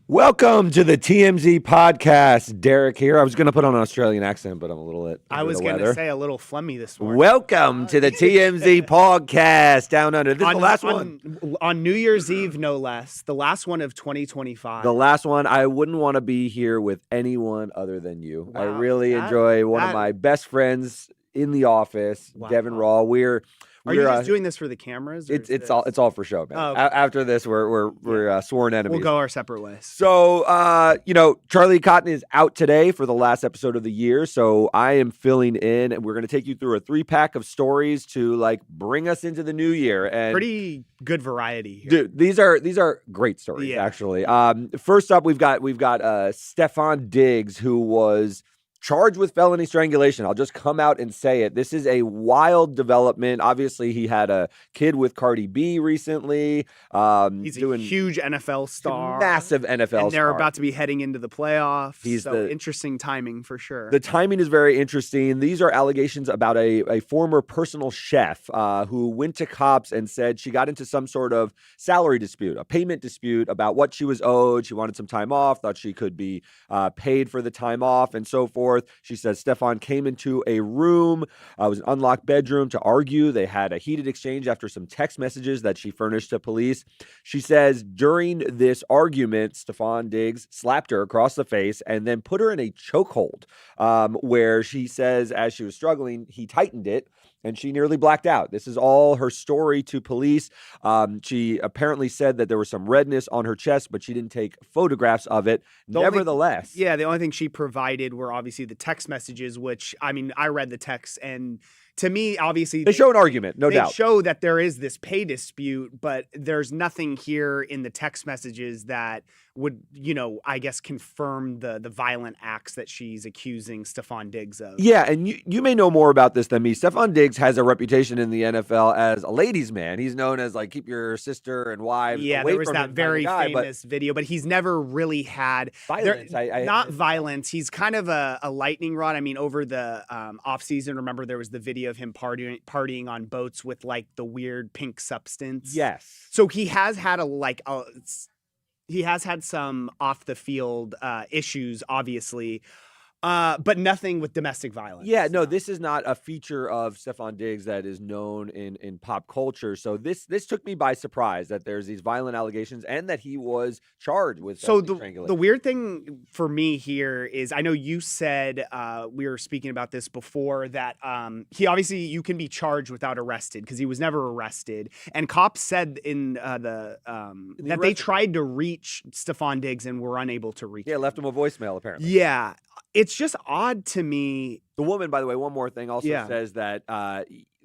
Welcome to the TMZ podcast. Derek here. I was going to put on an Australian accent, but I'm a little bit. I was going to say a little flummy this morning. Welcome to the TMZ podcast down under. This is the last one. On New Year's Eve, no less. The last one of 2025. The last one. I wouldn't want to be here with anyone other than you. Wow, I really enjoy one of my best friends in the office, Devin Raw. Are you just doing this for the cameras? It's all for show, man. Okay. After this, we're sworn enemies. We'll go our separate ways. So, Charlie Cotton is out today for the last episode of the year. So I am filling in, and we're going to take you through a 3-pack of stories to bring us into the new year. And pretty good variety here. Dude, these are great stories, actually. First up, we've got Stefon Diggs, who was charged with felony strangulation. I'll just come out and say it. This is a wild development. Obviously, he had a kid with Cardi B recently. He's a huge NFL star. Massive NFL star. And they're about to be heading into the playoffs. Interesting timing for sure. The timing is very interesting. These are allegations about a former personal chef who went to cops and said she got into some sort of salary dispute, a payment dispute about what she was owed. She wanted some time off, thought she could be paid for the time off and so forth. She says Stefon came into a room, it was an unlocked bedroom, to argue. They had a heated exchange after some text messages that she furnished to police. She says during this argument, Stefon Diggs slapped her across the face and then put her in a chokehold, where she says as she was struggling, he tightened it, and she nearly blacked out. This is all her story to police. She apparently said that there was some redness on her chest, but she didn't take photographs of it. Nevertheless. The only thing she provided were obviously the text messages, which, I mean, I read the text, and to me, obviously, they show an argument, no doubt. They show that there is this pay dispute, but there's nothing here in the text messages that would, I guess, confirm the violent acts that she's accusing Stefon Diggs of. Yeah, and you may know more about this than me. Stefon Diggs has a reputation in the NFL as a ladies' man. He's known as, keep your sister and wives away from him. Yeah, there was that very famous video, but he's never really had violence. Not violence. He's kind of a lightning rod. I mean, over the offseason, remember there was the video of him partying on boats with the weird pink substance. Yes. So he has had he has had some off the field issues, obviously. But nothing with domestic violence. Yeah, no, this is not a feature of Stefon Diggs that is known in pop culture. So this took me by surprise that there's these violent allegations and that he was charged with strangulation. The weird thing for me here is, I know you said, we were speaking about this before, that you can be charged without arrested because he was never arrested. And cops said that they tried to reach Stefon Diggs and were unable to reach him. Yeah, left him a voicemail apparently. Yeah. It's just odd to me. The woman, by the way, one more thing, also says that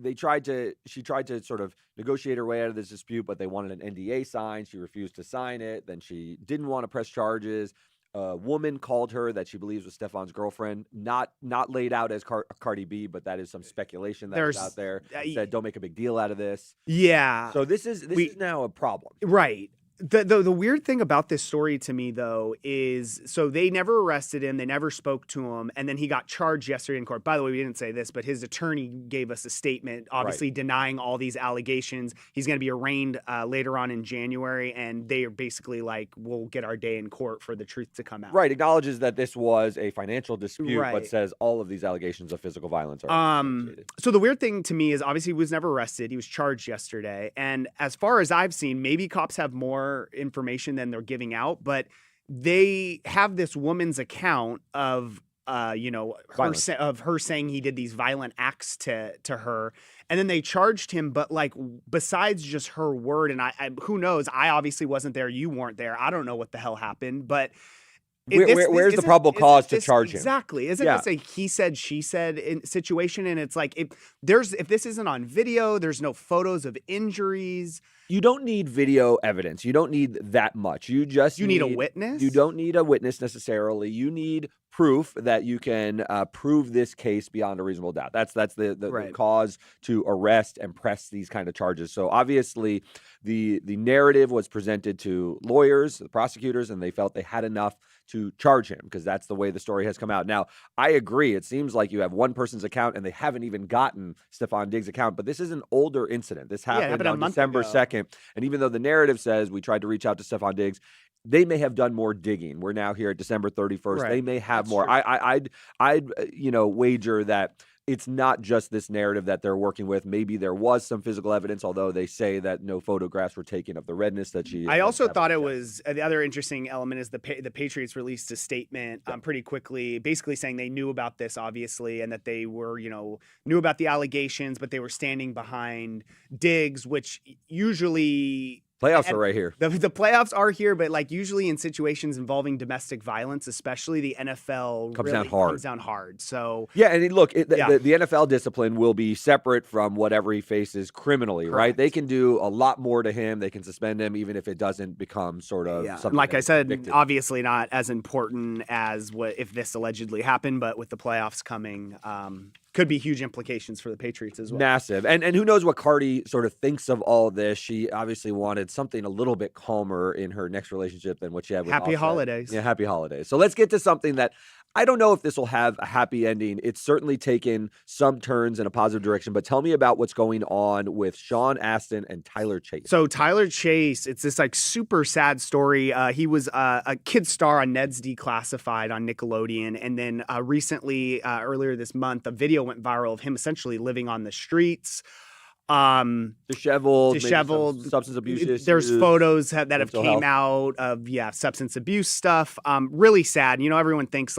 she tried to sort of negotiate her way out of this dispute, but they wanted an NDA signed. She refused to sign it. Then she didn't want to press charges. A woman called her that she believes was Stefon's girlfriend, not laid out as Cardi B, but that is some speculation that was out there. Said, don't make a big deal out of this. Yeah. So this is now a problem. Right. The weird thing about this story to me, though, is so they never arrested him. They never spoke to him. And then he got charged yesterday in court. By the way, we didn't say this, but his attorney gave us a statement, obviously denying all these allegations. He's going to be arraigned later on in January. And they are basically we'll get our day in court for the truth to come out. Right. Acknowledges that this was a financial dispute, but says all of these allegations of physical violence are associated. So the weird thing to me is, obviously, he was never arrested. He was charged yesterday. And as far as I've seen, maybe cops have more information than they're giving out, but they have this woman's account of her saying he did these violent acts to her, and then they charged him. But besides just her word, and I who knows? I obviously wasn't there. You weren't there. I don't know what the hell happened, but. Where's the probable cause to charge him? Exactly. Isn't this a he said, she said situation? And it's if this isn't on video, there's no photos of injuries. You don't need video evidence. You don't need that much. You need a witness? You don't need a witness necessarily. You need proof that you can prove this case beyond a reasonable doubt. That's the cause to arrest and press these kind of charges. So obviously the narrative was presented to lawyers, the prosecutors, and they felt they had enough to charge him because that's the way the story has come out. Now, I agree. It seems like you have one person's account and they haven't even gotten Stefon Diggs' account, but this is an older incident. This happened on December 2nd. And even though the narrative says we tried to reach out to Stefon Diggs, they may have done more digging. We're now here at December 31st. Right. They may have more. I'd wager that it's not just this narrative that they're working with. Maybe there was some physical evidence, although they say that no photographs were taken of the redness that she. I also thought it was the other interesting element is the Patriots released a statement pretty quickly, basically saying they knew about this, obviously, and that they were, knew about the allegations, but they were standing behind Diggs, which usually. Playoffs are right here. The playoffs are here, but usually in situations involving domestic violence, especially the NFL comes down hard. So yeah, and look, the NFL discipline will be separate from whatever he faces criminally, correct. Right? They can do a lot more to him. They can suspend him even if it doesn't become sort of something. Like I said, convicted. Obviously not as important as what if this allegedly happened, but with the playoffs coming. Could be huge implications for the Patriots as well. Massive. And who knows what Cardi sort of thinks of all of this. She obviously wanted something a little bit calmer in her next relationship than what she had with Happy Offset. holidays. Yeah, happy holidays. So let's get to something that I don't know if this will have a happy ending. It's certainly taken some turns in a positive direction, but tell me about what's going on with Sean Astin and Tyler Chase. So Tyler Chase, it's this super sad story. He was a kid star on Ned's Declassified on Nickelodeon. And then recently, earlier this month, a video went viral of him essentially living on the streets. Disheveled, substance abuse issues. There's photos that have came out of substance abuse stuff. Really sad. Everyone thinks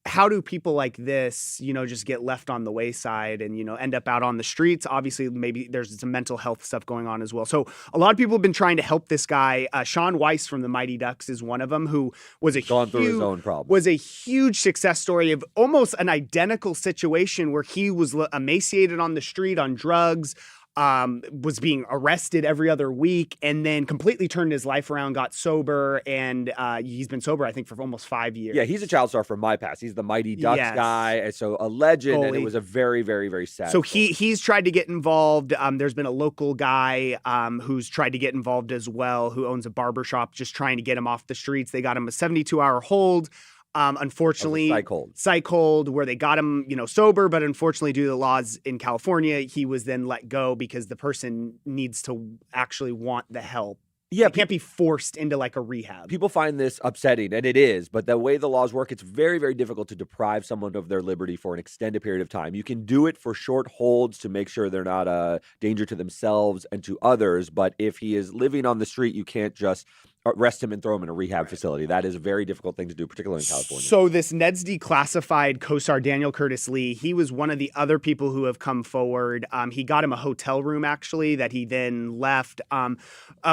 how do people like this, just get left on the wayside and, end up out on the streets? Obviously, maybe there's some mental health stuff going on as well. So a lot of people have been trying to help this guy. Sean Weiss from the Mighty Ducks is one of them who was gone through his own problem. Was a huge success story of almost an identical situation where he was emaciated on the street on drugs, was being arrested every other week, and then completely turned his life around, got sober, and he's been sober, I think, for almost 5 years. Yeah, he's a child star from my past. He's the Mighty Ducks guy, so a legend, goalie. And it was a very, very, very sad So story. he's tried to get involved. There's been a local guy who's tried to get involved as well, who owns a barbershop, just trying to get him off the streets. They got him a 72-hour hold. Unfortunately, psych hold where they got him, sober, but unfortunately, due to the laws in California, he was then let go because the person needs to actually want the help. Yeah, it can't be forced into a rehab. People find this upsetting, and it is, but the way the laws work, it's very, very difficult to deprive someone of their liberty for an extended period of time. You can do it for short holds to make sure they're not a danger to themselves and to others, but if he is living on the street, you can't just arrest him and throw him in a rehab facility. That is a very difficult thing to do, particularly in California. So this Ned's Declassified co-star Daniel Curtis Lee, he was one of the other people who have come forward. He got him a hotel room, actually, that he then left.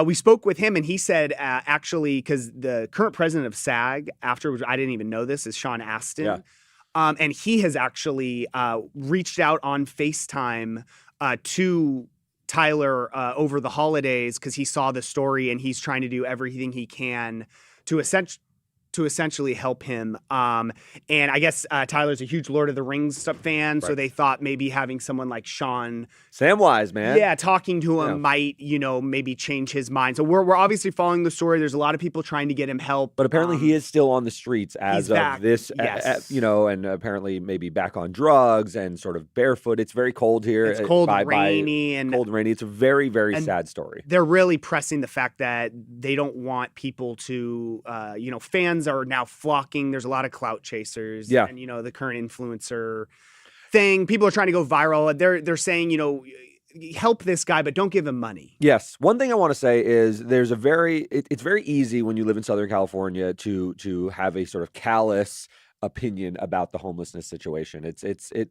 We spoke with him, and he said, actually, because the current president of SAG, afterwards, I didn't even know this, is Sean Astin. Yeah. And he has actually reached out on FaceTime to Tyler over the holidays because he saw the story and he's trying to do everything he can to essentially help him. And I guess Tyler's a huge Lord of the Rings fan, so they thought maybe having someone like Sean Samwise, man. Yeah, talking to him might, maybe change his mind. So we're obviously following the story. There's a lot of people trying to get him help. But apparently he is still on the streets as of back. This, and apparently maybe back on drugs and sort of barefoot. It's very cold here. It's cold, rainy. Cold and rainy. It's a very, very sad story. They're really pressing the fact that they don't want people to, fans are now flocking. There's a lot of clout chasers. Yeah. And, the current influencer thing. People are trying to go viral. They're saying, help this guy, but don't give him money. Yes. One thing I want to say is there's it's very easy when you live in Southern California to have a sort of callous opinion about the homelessness situation.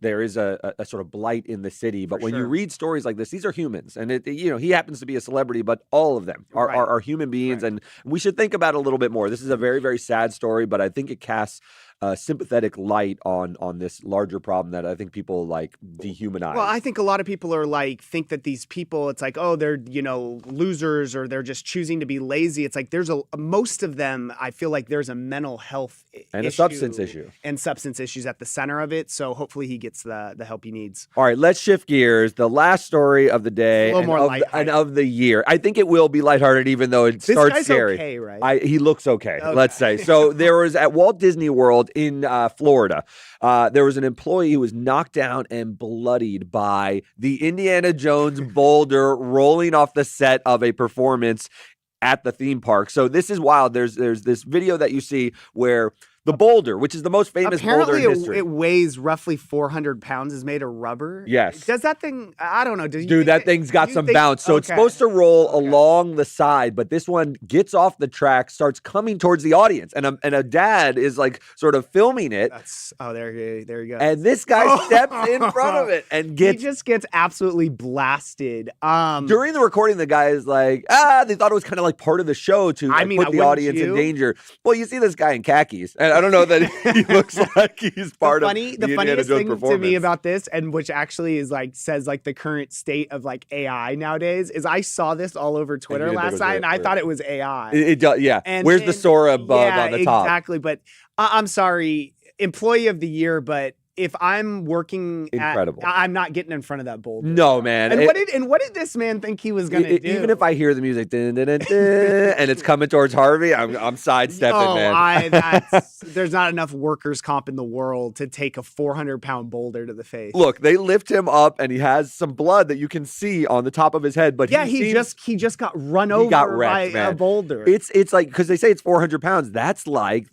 There is a sort of blight in the city, but when you read stories like this, these are humans, and he happens to be a celebrity, but all of them are human beings, and we should think about it a little bit more. This is a very, very sad story, but I think it casts sympathetic light on this larger problem that I think people like dehumanize. Well, I think a lot of people are like, think that these people, it's like, oh, they're, losers, or they're just choosing to be lazy. It's like most of them, I feel like there's a mental health and issue a substance issue. And substance issues at the center of it. So hopefully he gets the help he needs. All right, let's shift gears. The last story of the day and of the year. I think it will be lighthearted, even though it starts guy's scary. Okay, right? He looks okay, let's say. So there was at Walt Disney World in Florida, there was an employee who was knocked down and bloodied by the Indiana Jones boulder rolling off the set of a performance at the theme park. So this is wild. There's this video that you see where the boulder, which is the most famous boulder in history. It weighs roughly 400 pounds, is made of rubber. Yes. Does that thing, I don't know. Dude, that thing's got some bounce. So it's supposed to roll along the side, but this one gets off the track, starts coming towards the audience. And a dad is like sort of filming it. There you go. And this guy steps in front of it and he just gets absolutely blasted. During the recording, the guy is like, they thought it was kind of like part of the show to put the audience in danger. Well, you see this guy in khakis. And I don't know that he looks like he's part of the funniest thing to me about this, and which actually is like says like the current state of like AI nowadays, is I saw this all over Twitter last night, and I thought it was AI. It does, yeah. Where's the Sora bug on the top? Exactly, but I'm sorry, employee of the year, but if I'm working I'm not getting in front of that boulder. No, man. And what did this man think he was going to do? Even if I hear the music dun, dun, dun, dun, and it's coming towards Harvey, I'm sidestepping, man. There's not enough workers' comp in the world to take a 400-pound boulder to the face. Look, they lift him up, and he has some blood that you can see on the top of his head. But he just got run over by a boulder. It's like, because they say it's 400 pounds. That's like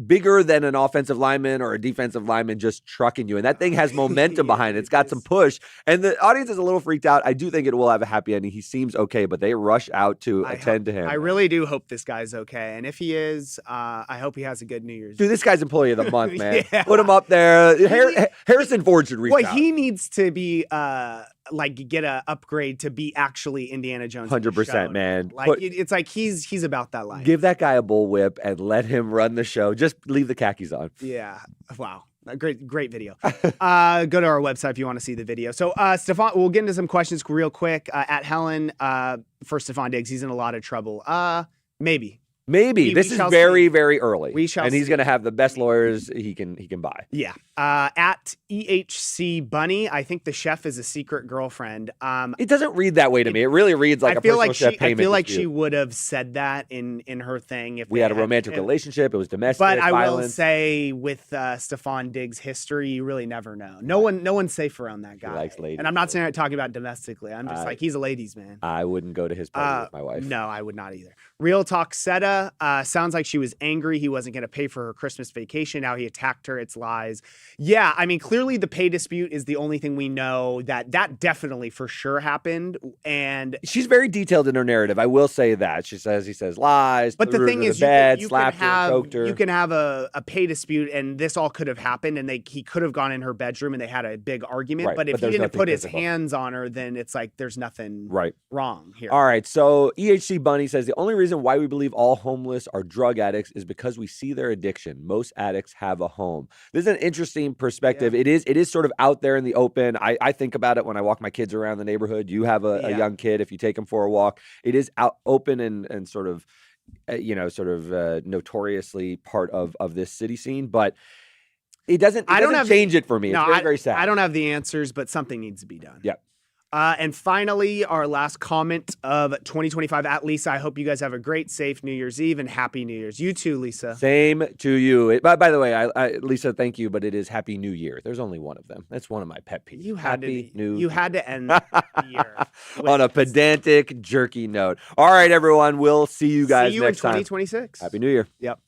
bigger than an offensive lineman or a defensive lineman just trucking you, and that thing has momentum behind it. It's got some push, and the audience is a little freaked out. I do think it will have a happy ending. He seems okay, but they rush out to attend to him. I really do hope this guy's okay, and if he is, I hope he has a good New Year's. Dude, this guy's employee of the month, man. Yeah. Put him up there. Harrison Ford should reach out. He needs to be get a upgrade to be actually Indiana Jones. 100%, man. It's like he's about that life. Give that guy a bullwhip and let him run the show. Just leave the khakis on. Yeah. Wow. A great video. Go to our website if you want to see the video. So, Stefon, we'll get into some questions real quick. At Helen, for Stefon Diggs, he's in a lot of trouble. Maybe. This is very, very early. And he's going to have the best lawyers he can buy. Yeah. At EHC Bunny, I think the chef is a secret girlfriend. It doesn't read that way to me. It really reads like a personal chef payment. I feel like she would have said that in her thing. If we had a romantic relationship, it was domestic But I violence. will say with Stefon Diggs' history, you really never know. No one's safe around that guy. He likes ladies. And I'm not saying I'm talking about domestically. I'm just like, he's a ladies' man. I wouldn't go to his party with my wife. No, I would not either. Real Talk Seta, sounds like she was angry he wasn't going to pay for her Christmas vacation. Now he attacked her. It's lies. Yeah, I mean, clearly the pay dispute is the only thing we know that definitely for sure happened. And she's very detailed in her narrative. I will say that. He says lies. But the thing is, you slapped her, choked her. You can have a pay dispute, and this all could have happened, and he could have gone in her bedroom, and they had a big argument. Right, but if he didn't put his hands on her, then it's like there's nothing wrong here. All right, so EHC Bunny says the only reason why we believe all homeless are drug addicts is because we see their addiction. Most addicts have a home. This is an interesting perspective. Yeah. It is sort of out there in the open. I think about it when I walk my kids around the neighborhood. You have a young kid. If you take them for a walk, it is out open and sort of, notoriously part of this city scene. But it doesn't change it for me. It's very sad. I don't have the answers, but something needs to be done. Yeah. And finally, our last comment of 2025 at Lisa. I hope you guys have a great, safe New Year's Eve and Happy New Year's. You too, Lisa. Same to you. By the way, Lisa, thank you, but it is Happy New Year. There's only one of them. That's one of my pet peeves. You had to end the year on a pedantic, jerky note. All right, everyone. We'll see you guys next time. See you in 2026. Happy New Year. Yep.